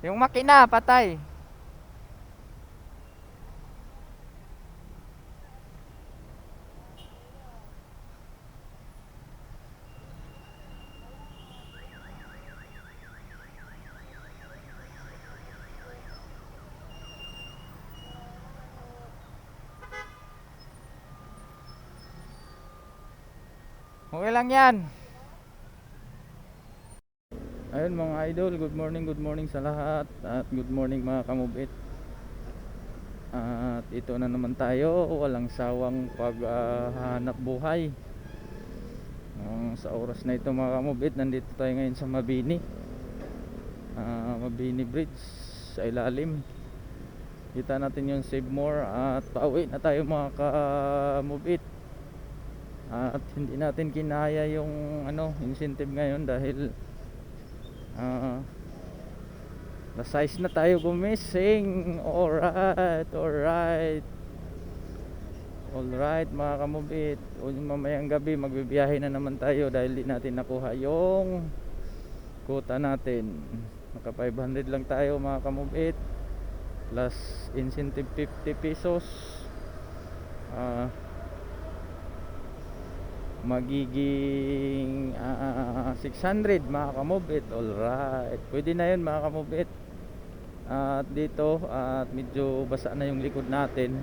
Yung makina, patay. Okay lang yan. Ayun mga idol, good morning sa lahat. At good morning mga kamubit. At ito na naman tayo, walang sawang paghahanap buhay. Sa oras na ito mga kamubit, nandito tayo ngayon sa Mabini. Mabini Bridge sa ilalim. Kita natin yung Save More at pauwi na tayo mga kamubit. At hindi natin kinaya yung incentive ngayon dahil na size na tayo gumising. Alright mga kamubit. Mamayang gabi magbibiyahe na naman tayo dahil di natin nakuha yung quota natin. Naka 500 lang tayo mga kamubit, plus incentive 50 pesos. Magiging 600 mga kamubit. Alright, pwede na yun mga kamubit. At dito at medyo basa na yung likod natin.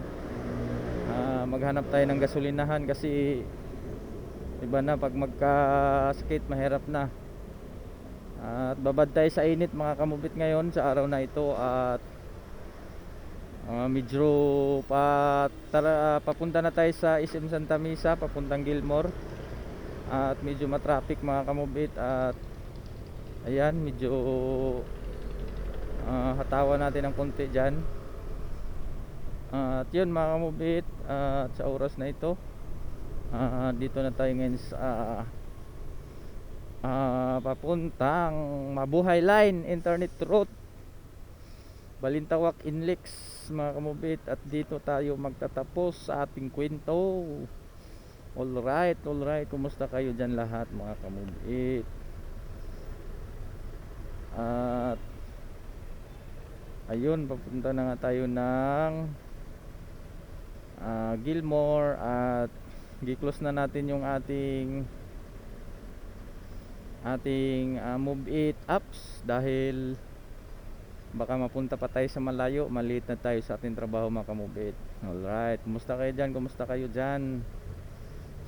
Maghanap tayo ng gasolinahan kasi iba na pag magkasakit, mahirap na. At babad tayo sa init mga kamubit ngayon sa araw na ito. At medyo papunta na tayo sa SM Santa Misa, papuntang Gilmore. At medyo matraffic mga kamubit. At ayan, medyo hatawa natin ng konti dyan. At yun mga kamubit, at sa oras na ito dito na tayo ngayon sa papuntang Mabuhay Line Internet Route, Balintawak Inlex mga kamubit. At dito tayo magtatapos sa ating kwento. Alright, kumusta kayo dyan lahat mga kamubit? At ayun, papunta na nga tayo ng Gilmore. At gi-close na natin yung ating Move It apps dahil baka mapunta pa tayo sa malayo, maliit na tayo sa ating trabaho mga kamubit. Alright, kumusta kayo dyan?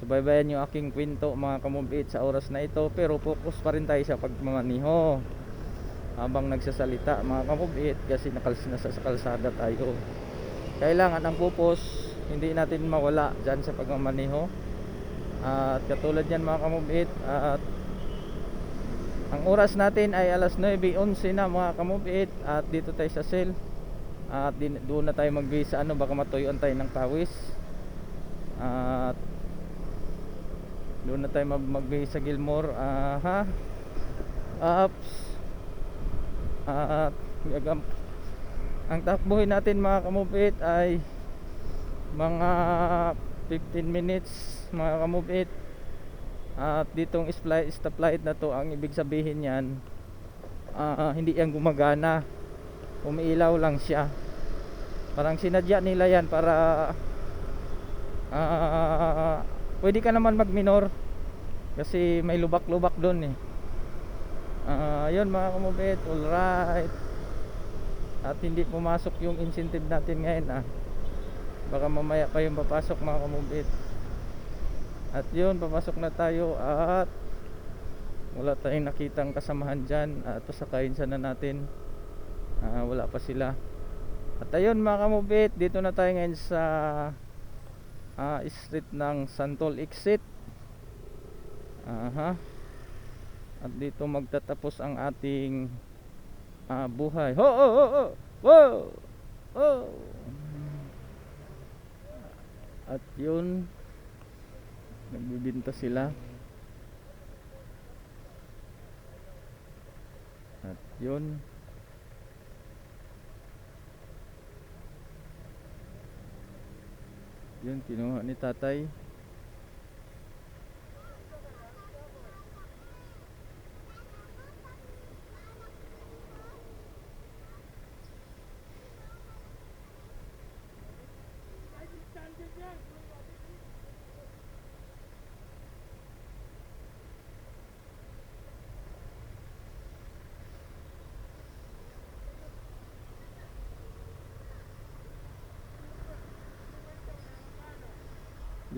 Subaybayan yung aking kwento mga kamubit sa oras na ito, pero focus pa rin tayo sa pagmamaniho habang nagsasalita mga kamubit, kasi nasa kalsada tayo. Kailangan ang focus hindi natin mawala dyan sa pagmamaniho. At katulad yan mga kamubit, at ang oras natin ay alas 9:11 na mga kamubit. At dito tayo sa cell. At doon na tayo magbihis sa baka matuyuan tayo ng pawis. At doon na tayo magbihis sa Gilmore. Ups. At ang takbuhin natin mga kamubit ay mga 15 minutes mga kamubit. At ditong stoplight na to, ang ibig sabihin yan, hindi yan gumagana, umiilaw lang siya. Parang sinadya nila yan para pwede ka naman mag-minor kasi may lubak-lubak doon yun mga kamubit. Alright, at hindi pumasok yung incentive natin ngayon baka mamaya pa yung papasok mga kamubit. At yun, papasok na tayo at wala tayong nakitang kasamahan dyan. At pasakayin sana natin, wala pa sila. At ayun mga kamubit, dito na tayo ngayon sa street ng Santol Exit. At dito magtatapos ang ating buhay. At yun, nagbibinta sila. At yun, kinuha ni tatay.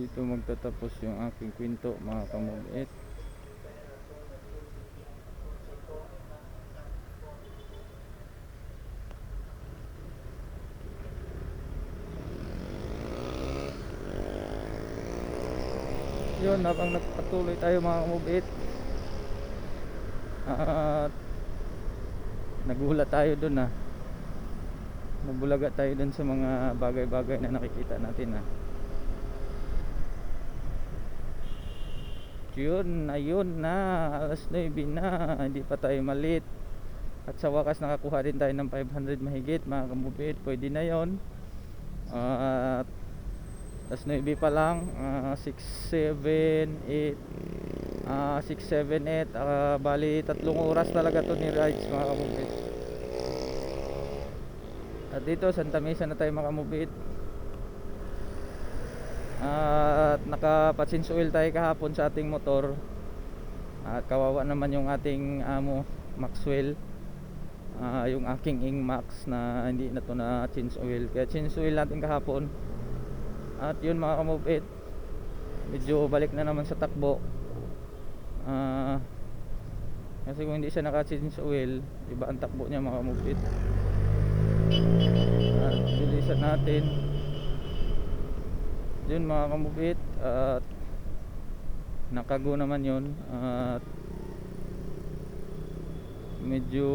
dito magtatapos yung aking kwento mga kamubit. Yun, habang nagpatuloy tayo mga kamubit, at nagulat tayo dun nabulaga tayo dun sa mga bagay-bagay na nakikita natin Yun, ayun na, alas 9 na, hindi pa tayo malit. At sa wakas nakakuha din tayo ng 500 mahigit mga kamubit. Pwede na yon. At alas 9 pa lang, 6, 7, 8, 6, 7, 8, bali 3 oras talaga to ni rides mga kamubit. At dito Santa Mesa na tayo mga kamubit. At naka-patch oil tayo kahapon sa ating motor. At kawawa naman yung ating amo Maxwell, yung aking Ingmax na hindi na to na change oil. Kaya change oil natin kahapon. At yun mga kamubit, medyo balik na naman sa takbo. Kasi kung hindi siya naka-change oil, iba ang takbo niya mga kamubit. At bilisan natin yun mga kamubit. At nakago naman yun. At medyo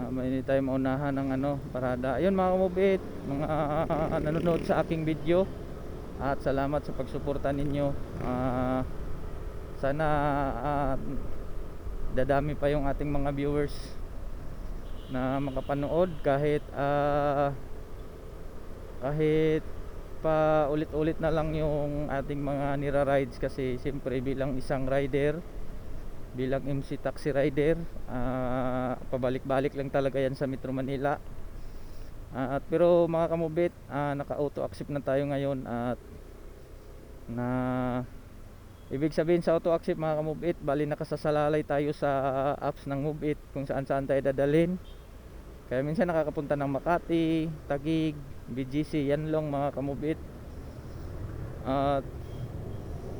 may hindi tayo maunahan ng parada. Ayun mga kamubit, mga nanonood sa aking video, at salamat sa pagsuporta ninyo. Sana dadami pa yung ating mga viewers na makapanood kahit pa ulit-ulit na lang yung ating mga nira-rides. Kasi siyempre bilang isang rider, bilang MC taxi rider, pabalik-balik lang talaga yan sa Metro Manila. Pero mga kamubit, naka-auto accept na tayo ngayon. At ibig sabihin sa auto accept mga kamubit, bali nakasasalalay tayo sa apps ng Move It kung saan tayo dadalhin. Kaya minsan nakakapunta ng Makati, Taguig, BGC, yan lang mga kamubit. At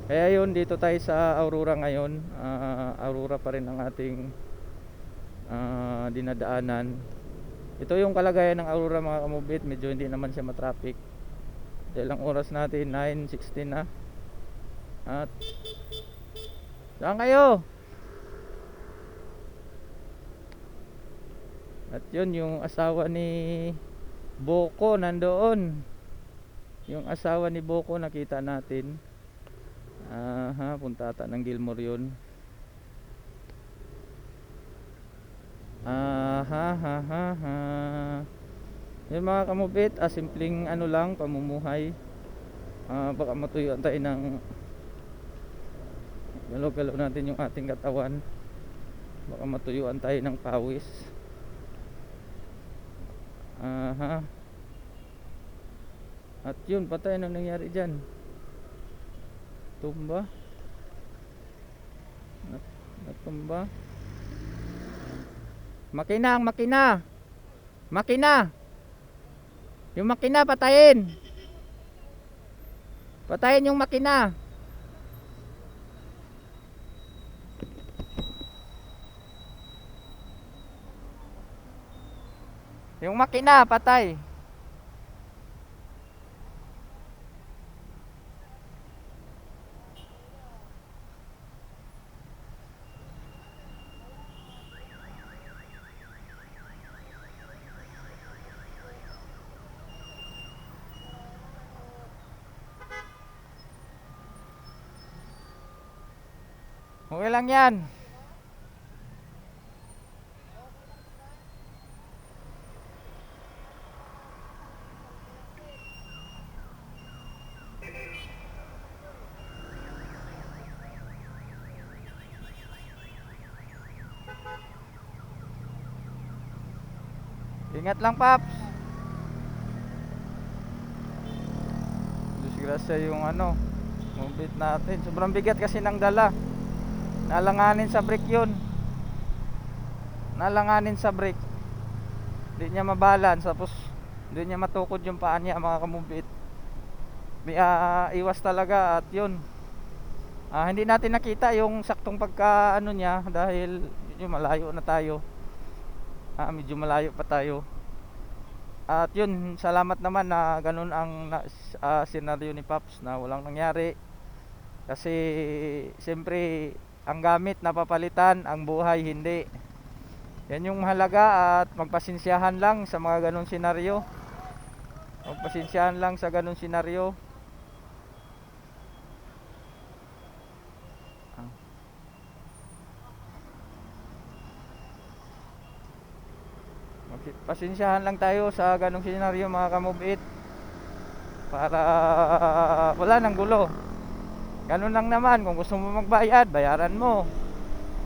kaya yun, dito tayo sa Aurora ngayon. Aurora pa rin ang ating dinadaanan. Ito yung kalagayan ng Aurora mga kamubit. Medyo hindi naman siya matraffic. Ilang oras natin, 9:16 na. At saan kayo? At yun, yung asawa ni Boko nandoon. Yung asawa ni Boko nakita natin. Punta ata ng Gilmore yun. Yung mga kamubit, simpleng lang, pamumuhay. Baka matuyuan tayo ng galaw-galaw natin yung ating katawan. Baka matuyuan tayo ng pawis. At yun, patay, anong nangyari dyan? Tumba? Natumba? Makina, ang makina! Makina! Yung makina patayin! Patayin yung makina! Yung makina patay. Okay lang yan. Ingat lang, Paps. Disgrasya yung Move-It natin. Sobrang bigat kasi ng dala. Nalanganin sa brake yun. Nalanganin sa brake. Hindi niya mabalance. Tapos hindi niya matukod yung paa niya mga kamubit. iwas talaga. At yun, hindi natin nakita yung saktong pagka ano niya dahil medyo malayo na tayo. Medyo malayo pa tayo. At yun, salamat naman na ganun ang senaryo ni Paps, na walang nangyari. Kasi siyempre ang gamit napapalitan, ang buhay hindi. Yan yung mahalaga. At magpasensyahan lang sa mga ganun senaryo. Magpasensyahan lang sa ganun senaryo. Pasensyahan lang tayo sa ganung senaryo mga ka-move it, para wala nang gulo. Ganun lang naman, kung gusto mo magbayad, bayaran mo.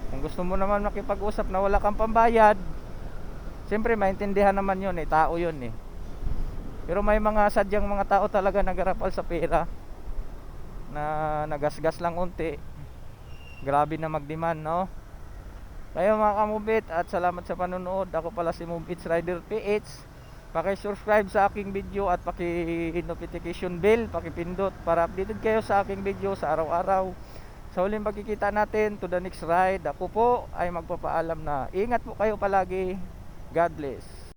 Kung gusto mo naman makipag-usap na wala kang pambayad, siyempre maintindihan naman yun, tao yun eh. Pero may mga sadyang mga tao talaga nagarapal sa pera, na nagasgas lang unti, grabe na mag-demand, no? Kayo mga ka-Move It, at salamat sa panonood. Ako pala si Move It's Rider PH. Paki-subscribe sa aking video at paki-notification bell, paki-pindot para updated kayo sa aking video sa araw-araw. Sa huling pagkikita natin, to the next ride, ako po ay magpapaalam na ingat po kayo palagi. God bless.